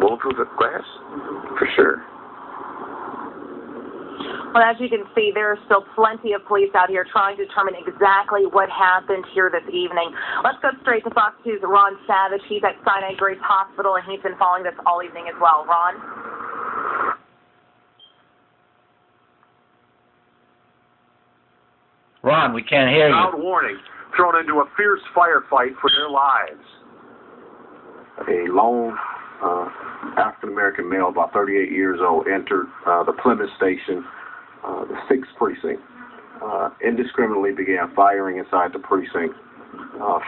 Bulletproof glass? For sure. Well, as you can see, there are still plenty of police out here trying to determine exactly what happened here this evening. Let's go straight to Fox 2's Ron Savage. He's at Sinai Grace Hospital, and he's been following this all evening as well. Ron? Ron, we can't hear you. Loud warning thrown into a fierce firefight for their lives. A lone African-American male, about 38 years old, entered the Plymouth station, the 6th precinct, indiscriminately began firing inside the precinct.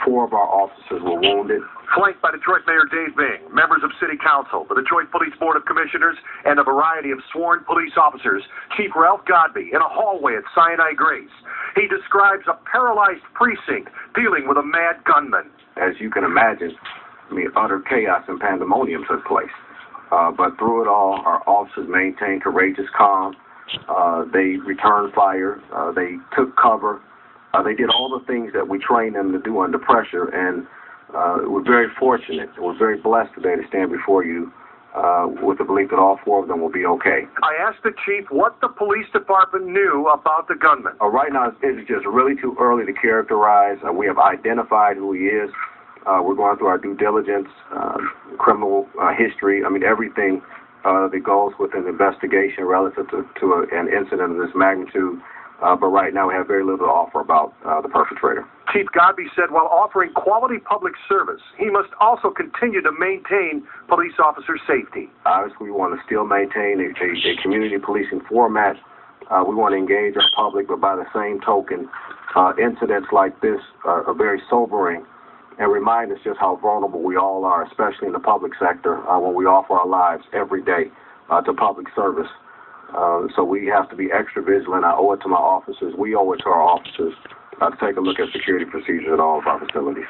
4 of our officers were wounded. Flanked by Detroit Mayor Dave Bing, members of City Council, the Detroit Police Board of Commissioners, and a variety of sworn police officers, Chief Ralph Godby in a hallway at Sinai Grace. He describes a paralyzed precinct dealing with a mad gunman. As you can imagine, utter chaos and pandemonium took place. But through it all, our officers maintained courageous calm. They returned fire. They took cover. They did all the things that we trained them to do under pressure, and we're very fortunate. We're very blessed today to stand before you with the belief that all 4 of them will be okay. I asked the chief what the police department knew about the gunman. Right now, it's just really too early to characterize. We have identified who he is. We're going through our due diligence, criminal history, everything that goes with an investigation relative to an incident of this magnitude. But right now we have very little to offer about the perpetrator. Chief Godby said while offering quality public service, he must also continue to maintain police officer safety. Obviously, we want to still maintain a community policing format. We want to engage our public, but by the same token, incidents like this are very sobering and remind us just how vulnerable we all are, especially in the public sector, when we offer our lives every day to public service. So we have to be extra vigilant. I owe it to my officers. We owe it to our officers to take a look at security procedures at all of our facilities.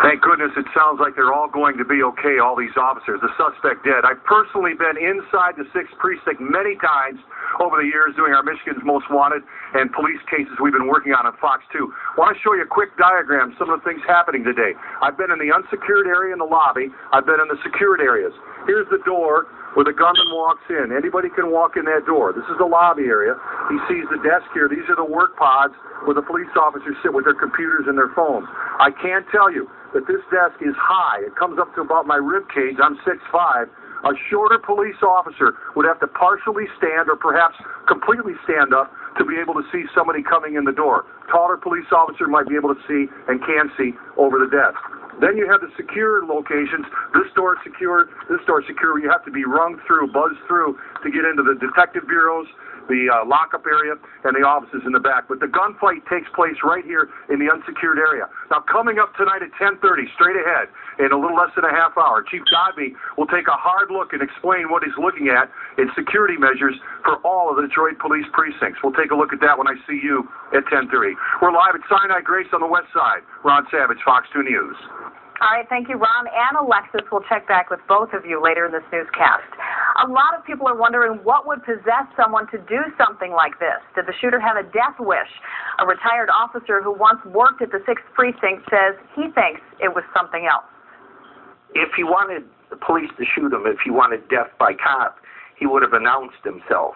Thank goodness it sounds like they're all going to be okay, all these officers. The suspect dead. I've personally been inside the 6th precinct many times over the years doing our Michigan's Most Wanted and police cases we've been working on Fox 2. I want to show you a quick diagram, some of the things happening today. I've been in the unsecured area in the lobby. I've been in the secured areas. Here's the door where the gunman walks in. Anybody can walk in that door. This is the lobby area. He sees the desk here. These are the work pods where the police officers sit with their computers and their phones. I can tell you that this desk is high. It comes up to about my rib cage. I'm 6'5". A shorter police officer would have to partially stand or perhaps completely stand up to be able to see somebody coming in the door. Taller police officer might be able to see and can see over the desk. Then you have the secure locations. This door is secured. This door is secure. You have to be rung through, buzzed through to get into the detective bureaus, the lockup area, and the offices in the back. But the gunfight takes place right here in the unsecured area. Now, coming up tonight at 10:30, straight ahead, in a little less than a half hour, Chief Godby will take a hard look and explain what he's looking at in security measures for all of the Detroit police precincts. We'll take a look at that when I see you at 10:30. We're live at Sinai Grace on the west side. Ron Savage, Fox 2 News. All right, thank you, Ron. And Alexis will check back with both of you later in this newscast. A lot of people are wondering what would possess someone to do something like this. Did the shooter have a death wish? A retired officer who once worked at the 6th precinct says he thinks it was something else. If he wanted the police to shoot him, if he wanted death by cop, he would have announced himself.